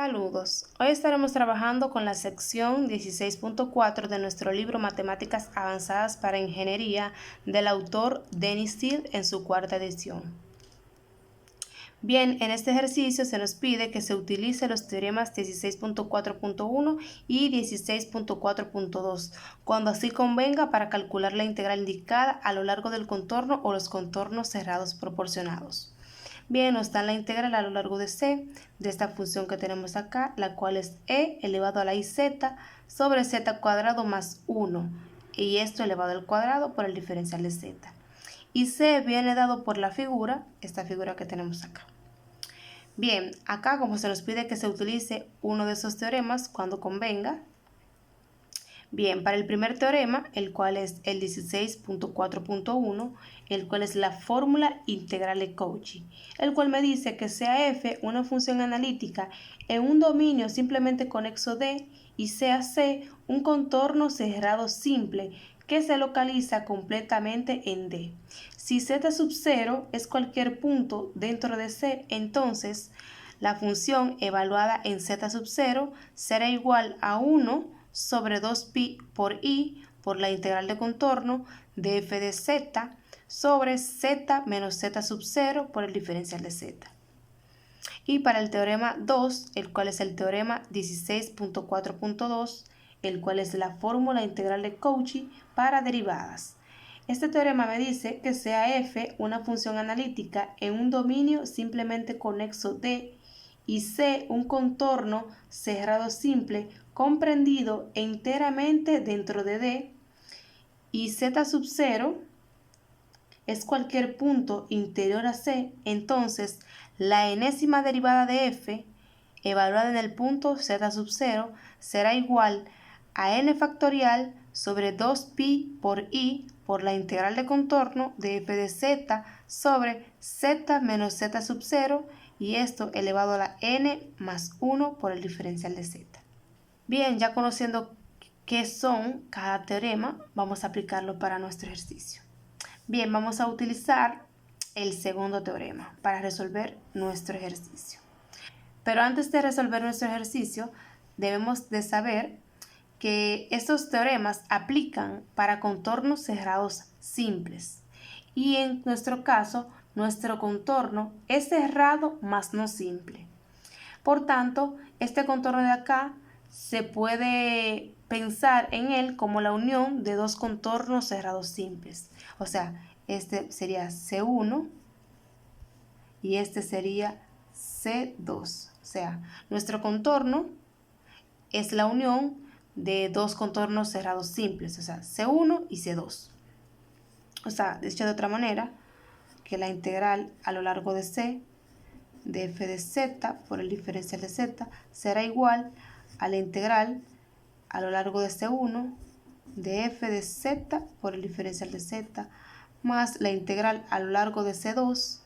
Saludos. Hoy estaremos trabajando con la sección 16.4 de nuestro libro Matemáticas Avanzadas para Ingeniería del autor Denis Steele en su cuarta edición. Bien, en este ejercicio se nos pide que se utilice los teoremas 16.4.1 y 16.4.2 cuando así convenga para calcular la integral indicada a lo largo del contorno o los contornos cerrados proporcionados. Bien, nos da la integral a lo largo de C de esta función que tenemos acá, la cual es e elevado a la iz sobre z cuadrado más 1, y esto elevado al cuadrado por el diferencial de z. Y C viene dado por la figura, esta figura que tenemos acá. Bien, acá como se nos pide que se utilice uno de esos teoremas cuando convenga. Bien, para el primer teorema, el cual es el 16.4.1, el cual es la fórmula integral de Cauchy, el cual me dice que sea f una función analítica en un dominio simplemente conexo D y sea C un contorno cerrado simple que se localiza completamente en D. Si z sub 0 es cualquier punto dentro de C, entonces la función evaluada en z sub 0 será igual a 1 sobre 2pi por i por la integral de contorno de f de z sobre z menos z sub 0 por el diferencial de z. Y para el teorema 2, el cual es el teorema 16.4.2, el cual es la fórmula integral de Cauchy para derivadas. Este teorema me dice que sea f una función analítica en un dominio simplemente conexo D y C un contorno cerrado simple comprendido enteramente dentro de D, y z sub 0 es cualquier punto interior a C, entonces la enésima derivada de f evaluada en el punto z sub 0 será igual a n factorial sobre 2pi por i por la integral de contorno de f de z sobre z menos z sub 0, y esto elevado a la n más 1 por el diferencial de z. Bien, ya conociendo qué son cada teorema, vamos a aplicarlo para nuestro ejercicio. Bien, vamos a utilizar el segundo teorema para resolver nuestro ejercicio. Pero antes de resolver nuestro ejercicio, debemos de saber que estos teoremas aplican para contornos cerrados simples. Y en nuestro caso, nuestro contorno es cerrado más no simple. Por tanto, este contorno de acá se puede pensar en él como la unión de dos contornos cerrados simples. O sea, este sería C1 y este sería C2. O sea, nuestro contorno es la unión de dos contornos cerrados simples, o sea, C1 y C2. O sea, dicho de otra manera, que la integral a lo largo de C de f de z por el diferencial de z será igual a la integral a lo largo de C1 de f de z por el diferencial de z más la integral a lo largo de C2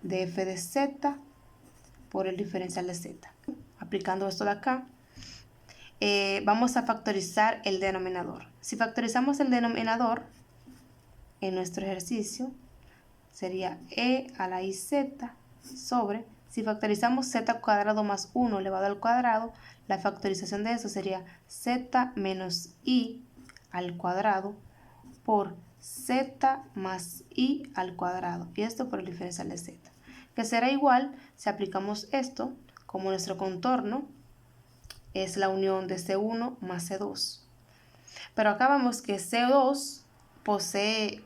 de f de z por el diferencial de z. Aplicando esto de acá, vamos a factorizar el denominador. Si factorizamos el denominador en nuestro ejercicio, sería e a la iz sobre, si factorizamos z cuadrado más 1 elevado al cuadrado, la factorización de eso sería z menos i al cuadrado por z más i al cuadrado, y esto por el diferencial de z, que será igual si aplicamos esto como nuestro contorno es la unión de C1 más C2. Pero acá vemos que C2 posee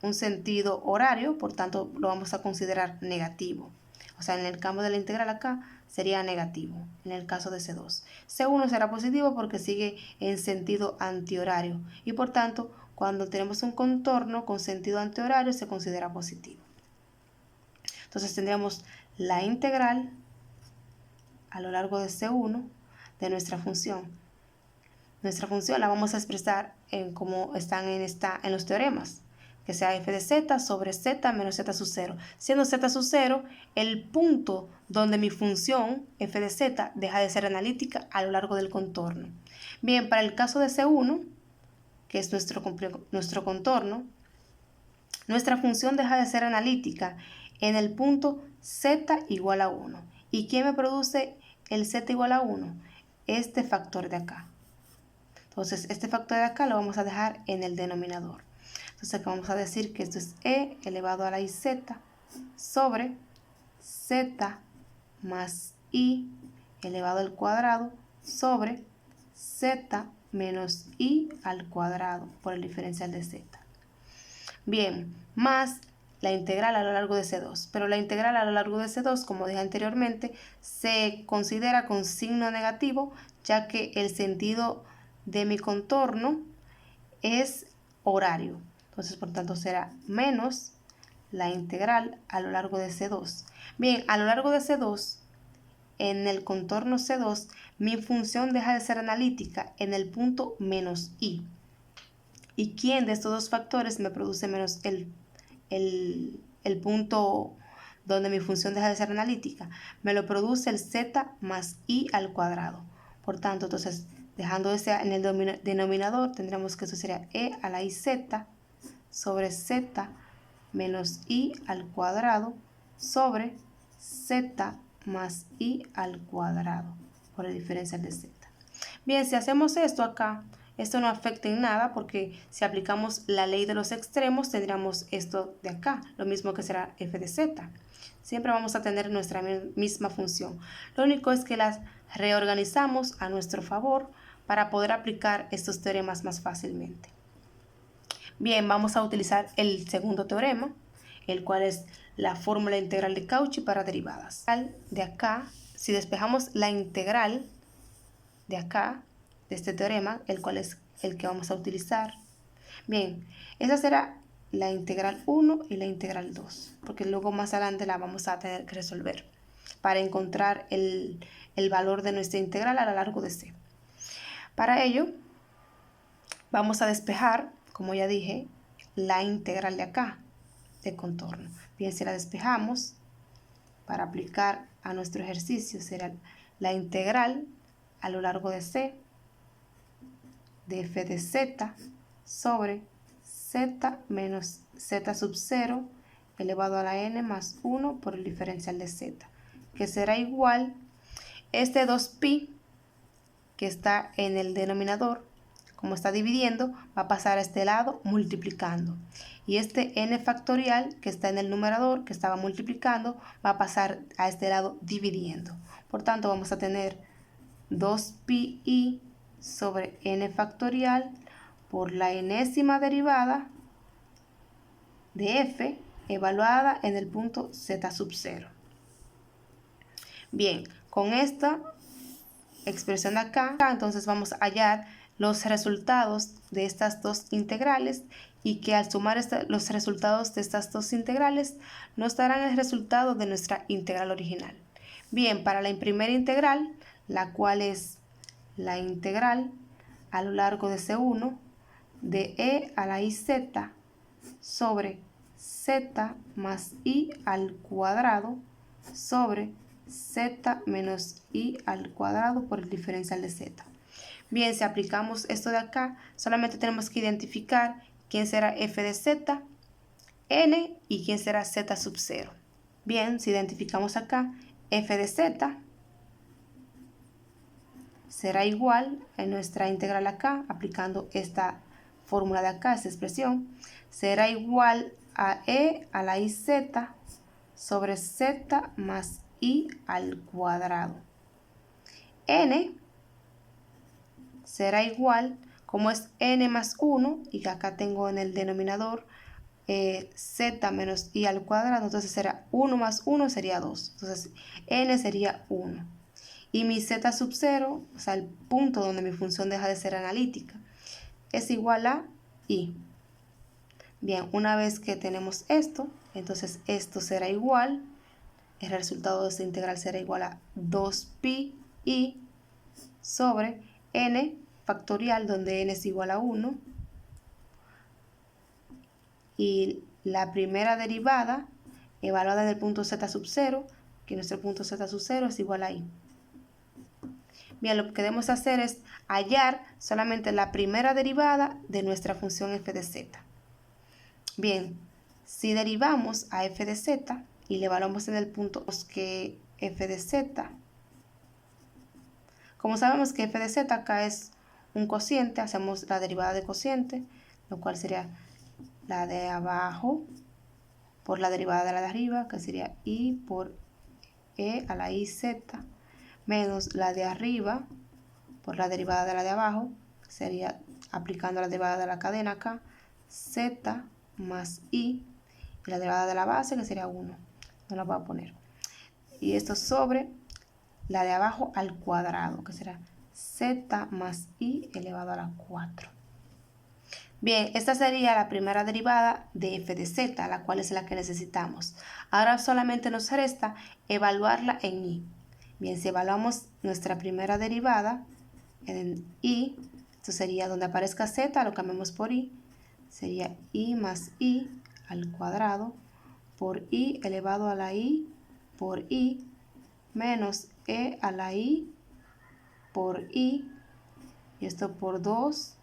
un sentido horario, por tanto lo vamos a considerar negativo. O sea, en el campo de la integral acá sería negativo, en el caso de C2. C1 será positivo porque sigue en sentido antihorario y por tanto cuando tenemos un contorno con sentido antihorario se considera positivo. Entonces tendríamos la integral a lo largo de C1 de nuestra función. Nuestra función la vamos a expresar en como están en los teoremas, que sea f de z sobre z menos z sub 0, siendo z sub 0 el punto donde mi función f de z deja de ser analítica a lo largo del contorno. Bien, para el caso de C1, que es nuestro contorno, nuestra función deja de ser analítica en el punto z igual a 1, ¿Y quién me produce el z igual a 1? Este factor de acá. Entonces, este factor de acá lo vamos a dejar en el denominador. Entonces, acá vamos a decir que esto es e elevado a la iz sobre z más i elevado al cuadrado sobre z menos i al cuadrado por el diferencial de z. Bien, más la integral a lo largo de C2. Pero la integral a lo largo de C2, como dije anteriormente, se considera con signo negativo, ya que el sentido de mi contorno es horario. Entonces, por tanto, será menos la integral a lo largo de C2. Bien, a lo largo de C2, en el contorno C2, mi función deja de ser analítica en el punto menos i. ¿Y quién de estos dos factores me produce menos el punto donde mi función deja de ser analítica? Me lo produce el z más i al cuadrado. Por tanto, entonces, dejando ese en el denominador, tendremos que eso sería e a la iz sobre z menos i al cuadrado sobre z más i al cuadrado por el diferencial de z. Bien, si hacemos esto acá, esto no afecta en nada porque si aplicamos la ley de los extremos tendríamos esto de acá, lo mismo que será f de z. Siempre vamos a tener nuestra misma función. Lo único es que las reorganizamos a nuestro favor para poder aplicar estos teoremas más fácilmente. Bien, vamos a utilizar el segundo teorema, el cual es la fórmula integral de Cauchy para derivadas. De acá, si despejamos la integral de acá, de este teorema, el cual es el que vamos a utilizar. Bien, esa será la integral 1 y la integral 2, porque luego más adelante la vamos a tener que resolver para encontrar el valor de nuestra integral a lo largo de C. Para ello, vamos a despejar, como ya dije, la integral de acá, de contorno. Bien, si la despejamos, para aplicar a nuestro ejercicio, será la integral a lo largo de C de f de z sobre z menos z sub 0 elevado a la n más 1 por el diferencial de z, que será igual, este 2pi que está en el denominador, como está dividiendo, va a pasar a este lado multiplicando. Y este n factorial que está en el numerador, que estaba multiplicando, va a pasar a este lado dividiendo. Por tanto, vamos a tener 2pi sobre n factorial por la enésima derivada de f evaluada en el punto z sub 0. Bien, con esta expresión de acá, entonces vamos a hallar los resultados de estas dos integrales y que al sumar los resultados de estas dos integrales nos darán el resultado de nuestra integral original. Bien, para la primera integral, la cual es la integral a lo largo de C1 de e a la iz sobre z más i al cuadrado sobre z menos i al cuadrado por el diferencial de z. Bien, si aplicamos esto de acá, solamente tenemos que identificar quién será f de z, n y quién será z sub 0. Bien, si identificamos acá, f de z será igual a nuestra integral acá, aplicando esta fórmula de acá, esta expresión, será igual a e a la iz sobre z más i al cuadrado. N será igual, como es n más 1, y que acá tengo en el denominador z menos i al cuadrado, entonces será 1 más 1 sería 2. Entonces n sería 1. Y mi z sub 0, o sea, el punto donde mi función deja de ser analítica, es igual a i. Bien, una vez que tenemos esto, entonces esto será igual, el resultado de esta integral será igual a 2pi i sobre n factorial, donde n es igual a 1, y la primera derivada evaluada en el punto z sub 0, que nuestro punto z sub 0 es igual a i. Bien, lo que debemos hacer es hallar solamente la primera derivada de nuestra función f de z. Bien, si derivamos a f de z y le evaluamos en el punto que f de z. Como sabemos que f de z acá es un cociente, hacemos la derivada de cociente, lo cual sería la de abajo por la derivada de la de arriba, que sería i por e a la i z, menos la de arriba por la derivada de la de abajo, que sería aplicando la derivada de la cadena acá, z más i, y la derivada de la base, que sería 1. No la voy a poner. Y esto sobre la de abajo al cuadrado, que será z más i elevado a la 4. Bien, esta sería la primera derivada de f de z, la cual es la que necesitamos. Ahora solamente nos resta evaluarla en i. Bien, si evaluamos nuestra primera derivada en i, esto sería donde aparezca z, lo cambiamos por i, sería i más i al cuadrado por i elevado a la i por i menos e a la i por i, y esto por 2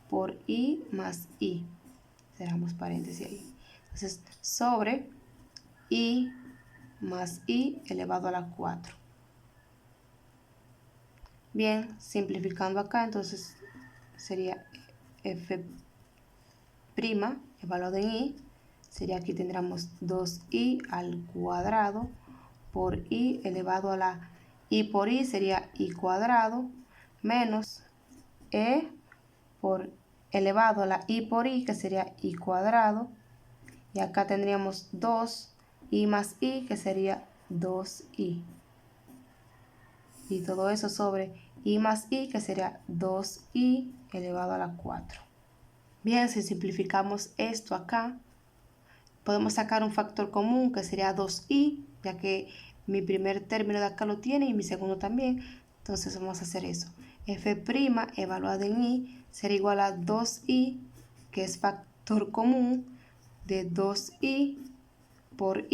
por i más i. Cerramos paréntesis ahí. Entonces, sobre i más i elevado a la 4. Bien, simplificando acá, entonces sería f' evaluado en i. Sería aquí tendríamos 2i al cuadrado por i elevado a la i por i sería i cuadrado menos e por elevado a la i por i, que sería i cuadrado, y acá tendríamos 2i más i, que sería 2i, y todo eso sobre i más i, que sería 2i elevado a la 4. Bien, si simplificamos esto acá, podemos sacar un factor común, que sería 2i, ya que mi primer término de acá lo tiene y mi segundo también. Entonces vamos a hacer eso. f' evaluado en i será igual a 2i, que es factor común de 2i por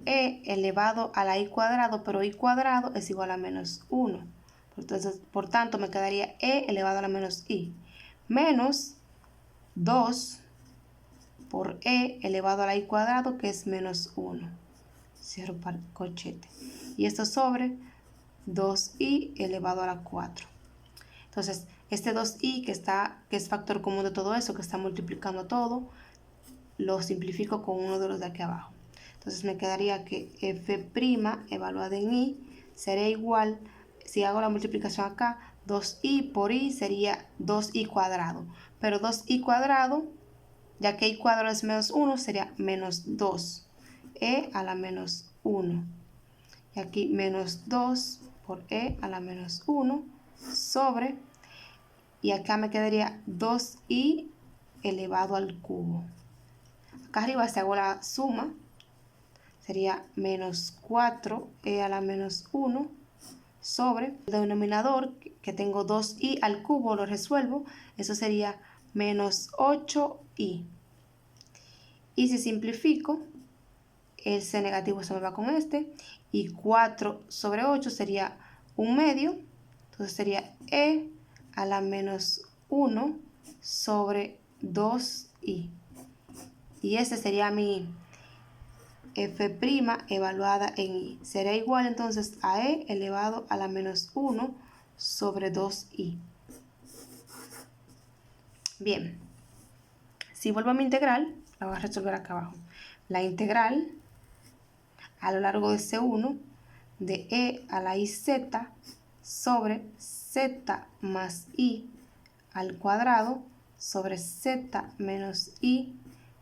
e elevado a la i cuadrado, pero i cuadrado es igual a menos 1. Entonces, por tanto, me quedaría e elevado a la menos i, menos 2 por e elevado a la i cuadrado, que es menos 1. Cierro corchete. Y esto sobre 2i elevado a la 4. Entonces, este 2i que es factor común de todo eso, que está multiplicando todo, lo simplifico con uno de los de aquí abajo. Entonces me quedaría que f' evaluada en i sería igual, si hago la multiplicación acá, 2i por i sería 2i cuadrado. Pero 2i cuadrado, ya que i cuadrado es menos 1, sería menos 2. E a la menos 1. Y aquí menos 2 por e a la menos 1 sobre, y acá me quedaría 2i elevado al cubo. Acá arriba si hago la suma, sería menos 4e a la menos 1 sobre el denominador, que tengo 2i al cubo, lo resuelvo, eso sería menos 8i. Y si simplifico, ese negativo se me va con este, y 4 sobre 8 sería 1/2, entonces sería e a la menos 1 sobre 2i. Y ese sería mi f' evaluada en i. Será igual entonces a e elevado a la menos 1 sobre 2i. Bien, si vuelvo a mi integral, la voy a resolver acá abajo. La integral a lo largo de C1 de e a la iz sobre z más i al cuadrado sobre z menos i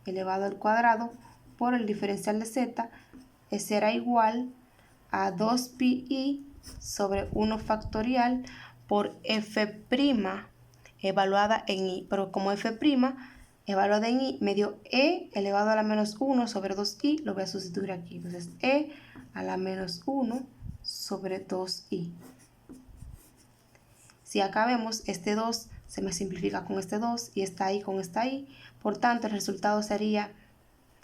elevado al cuadrado por el diferencial de z será igual a 2pi sobre 1 factorial por f' evaluada en i. Pero como f' evaluada en i me dio e elevado a la menos 1 sobre 2i, lo voy a sustituir aquí. Entonces e a la menos 1 sobre 2i. Si acá vemos, este 2 se me simplifica con este 2 y esta i con esta i. Por tanto, el resultado sería,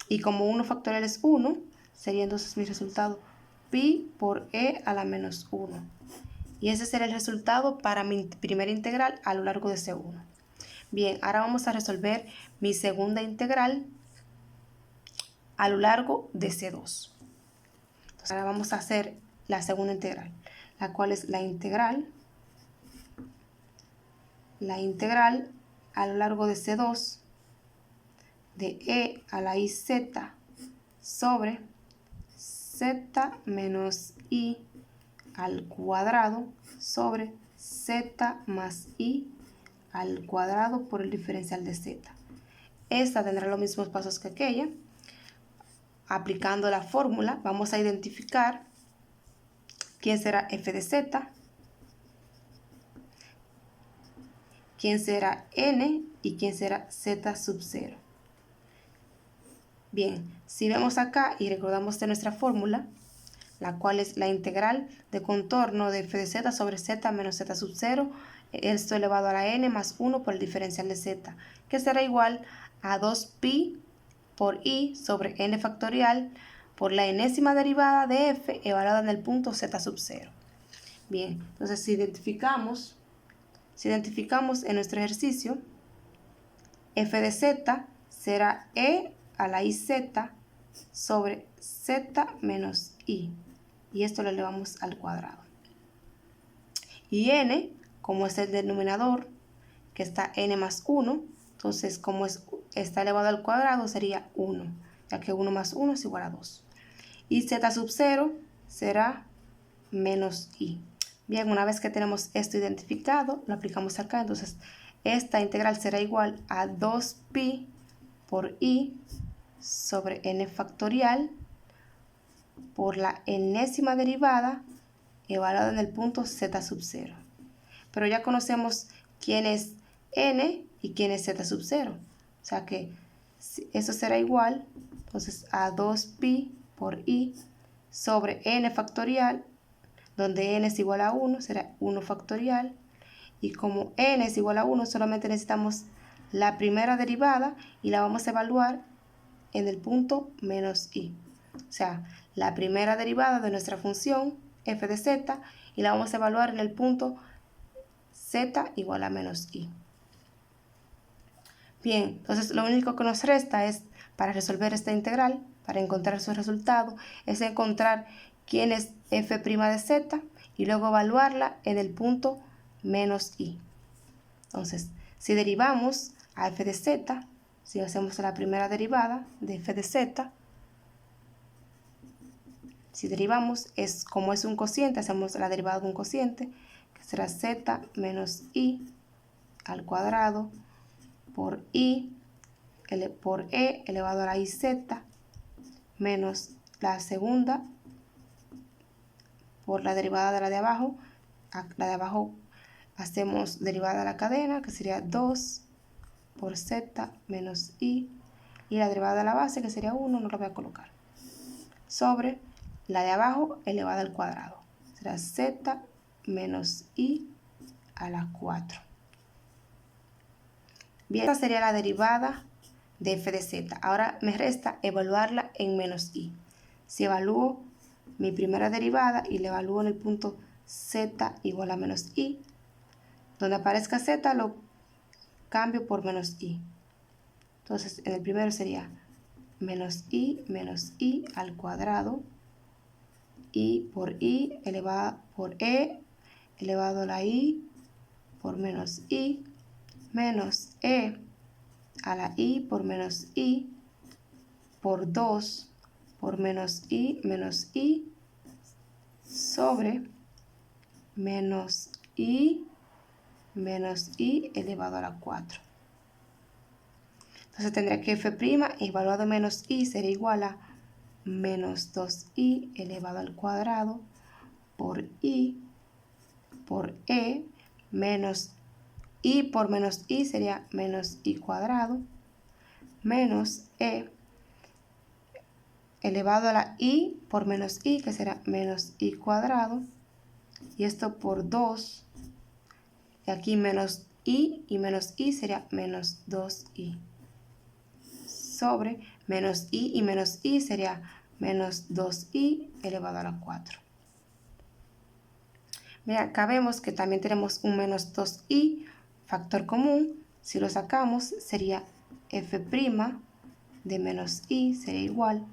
y como 1 factorial es 1, sería entonces mi resultado pi por e a la menos 1. Y ese será el resultado para mi primera integral a lo largo de C1. Bien, ahora vamos a resolver mi segunda integral a lo largo de C2. Ahora vamos a hacer la segunda integral, la cual es la integral a lo largo de C2 de e a la iz sobre z menos i al cuadrado sobre z más i al cuadrado por el diferencial de z. Esta tendrá los mismos pasos que aquella. Aplicando la fórmula, vamos a identificar quién será f de z, quién será n y quién será z sub 0. Bien, si vemos acá y recordamos de nuestra fórmula, la cual es la integral de contorno de f de z sobre z menos z sub 0, esto elevado a la n más 1 por el diferencial de z, que será igual a 2pi por i sobre n factorial por la enésima derivada de f evaluada en el punto z sub 0. Bien, entonces si identificamos en nuestro ejercicio, f de z será e a la iz sobre z menos i, y esto lo elevamos al cuadrado. Y n, como es el denominador, que está n más 1, entonces como está elevado al cuadrado sería 1, ya que 1 más 1 es igual a 2. Y z sub 0 será menos i. Bien, una vez que tenemos esto identificado, lo aplicamos acá, entonces esta integral será igual a 2pi por i sobre n factorial por la enésima derivada evaluada en el punto z sub 0. Pero ya conocemos quién es n y quién es z sub 0. O sea que eso será igual entonces a 2pi por i sobre n factorial, donde n es igual a 1, será 1 factorial. Y como n es igual a 1, solamente necesitamos la primera derivada y la vamos a evaluar en el punto menos i. O sea, la primera derivada de nuestra función f de z y la vamos a evaluar en el punto z igual a menos i. Bien, entonces lo único que nos resta es, para resolver esta integral, para encontrar su resultado, es encontrar quién es f' de z y luego evaluarla en el punto menos i. Entonces, si derivamos a f de z, si hacemos la primera derivada de f de z, si derivamos, como es un cociente, hacemos la derivada de un cociente, que será z menos i al cuadrado por i por e elevado a la iz menos la segunda por la derivada de la de abajo. La de abajo hacemos derivada de la cadena, que sería 2 por z menos i, y la derivada de la base, que sería 1, no lo voy a colocar, sobre la de abajo elevada al cuadrado. Será z menos i a la 4. Bien, esta sería la derivada de f de z. Ahora me resta evaluarla en menos i. Si evalúo mi primera derivada y la evalúo en el punto z igual a menos i, donde aparezca z lo cambio por menos i. Entonces en el primero sería menos i al cuadrado, i por i elevado por e elevado a la i por menos i, menos e a la i por menos i por 2 por menos i sobre menos i elevado a la 4. Entonces tendría que f' evaluado a menos i sería igual a menos 2i elevado al cuadrado por i por e menos i por menos i sería menos i cuadrado menos e elevado a la i por menos i, que será menos i cuadrado, y esto por 2, y aquí menos i y menos i sería menos 2i, sobre menos i y menos i sería menos 2i elevado a la 4. Mira, acá vemos que también tenemos un menos 2i, factor común. Si lo sacamos sería f' de menos i sería igual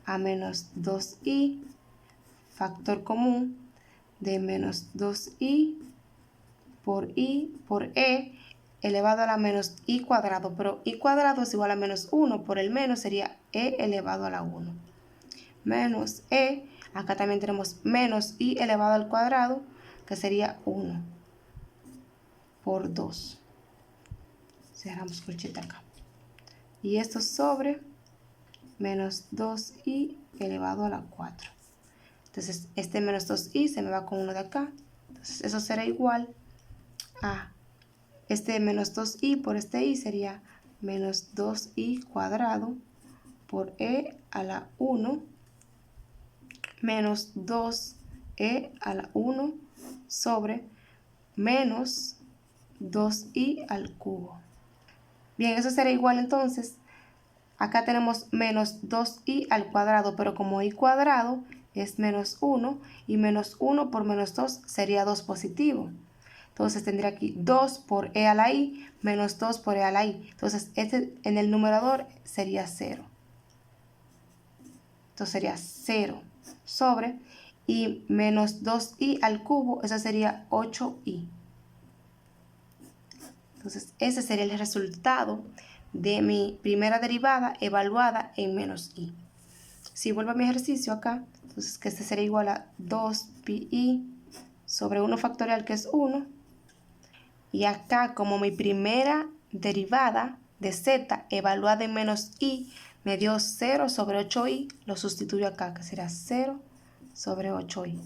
a menos 2i factor común de menos 2i por e elevado a la menos i cuadrado, pero i cuadrado es igual a menos 1, por el menos sería e elevado a la 1. Menos e, acá también tenemos menos i elevado al cuadrado, que sería 1 por 2. Cerramos corchete acá. Y esto sobre menos 2i elevado a la 4. Entonces, este menos 2i se me va con uno de acá. Entonces, eso será igual a este menos 2i por este i sería menos 2i cuadrado por e a la 1 menos 2e a la 1 sobre menos 2i al cubo. Bien, eso será igual entonces. Acá tenemos menos 2i al cuadrado, pero como i cuadrado es menos 1 y menos 1 por menos 2 sería 2 positivo. Entonces tendría aquí 2 por e a la i menos 2 por e a la i. Entonces este en el numerador sería 0. Entonces sería 0 sobre y menos 2i al cubo, eso sería 8i. Entonces ese sería el resultado de mi primera derivada evaluada en menos i. Si vuelvo a mi ejercicio acá, entonces que este sería igual a 2pi sobre 1 factorial, que es 1. Y acá, como mi primera derivada de z evaluada en menos i me dio 0 sobre 8i, lo sustituyo acá, que será 0 sobre 8i.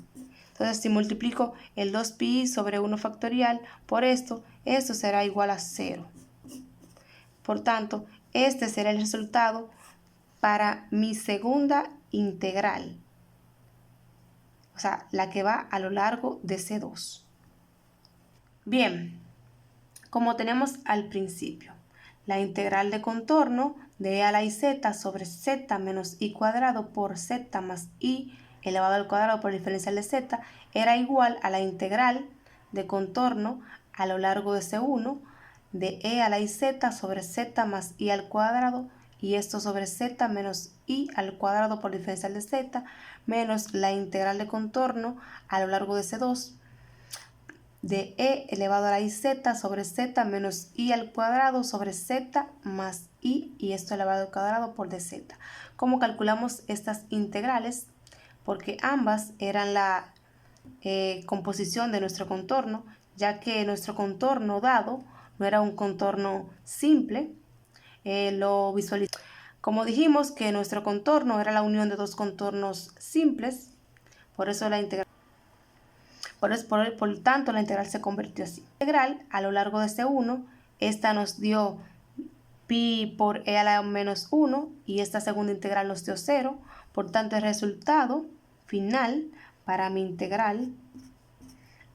Entonces, si multiplico el 2pi sobre 1 factorial por esto será igual a 0. Por tanto, este será el resultado para mi segunda integral. O sea, la que va a lo largo de C2. Bien, como tenemos al principio, la integral de contorno de e a la i z sobre z menos i cuadrado por z más i elevado al cuadrado por diferencial de z era igual a la integral de contorno a lo largo de C1 de e a la i z sobre z más i al cuadrado y esto sobre z menos i al cuadrado por diferencial de z menos la integral de contorno a lo largo de C2 de e elevado a la i z sobre z menos i al cuadrado sobre z más i y esto elevado al cuadrado por dz. ¿Cómo calculamos estas integrales? Porque ambas eran la composición de nuestro contorno, ya que nuestro contorno dado no era un contorno simple. Lo visualizamos. Como dijimos que nuestro contorno era la unión de dos contornos simples, por eso la integral. Por tanto, la integral se convirtió así. Integral a lo largo de C1, esta nos dio pi por e a la menos 1 y esta segunda integral nos dio 0. Por tanto, el resultado final para mi integral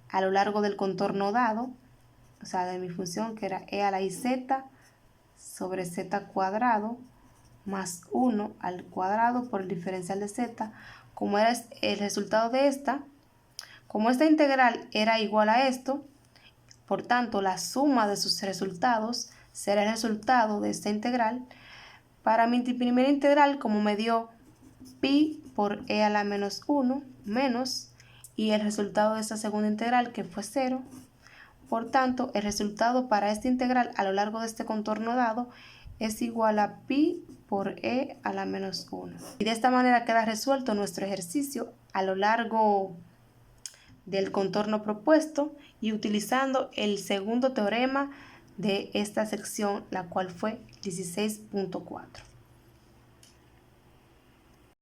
a lo largo del contorno dado, o sea, de mi función que era e a la i z sobre z cuadrado más 1 al cuadrado por el diferencial de z, como era el resultado de esta, como esta integral era igual a esto, por tanto la suma de sus resultados será el resultado de esta integral. Para mi primera integral, como me dio pi por e a la menos 1 menos, y el resultado de esta segunda integral que fue 0, por tanto el resultado para esta integral a lo largo de este contorno dado es igual a pi por e a la menos 1. Y de esta manera queda resuelto nuestro ejercicio a lo largo del contorno propuesto y utilizando el segundo teorema de esta sección, la cual fue 16.4.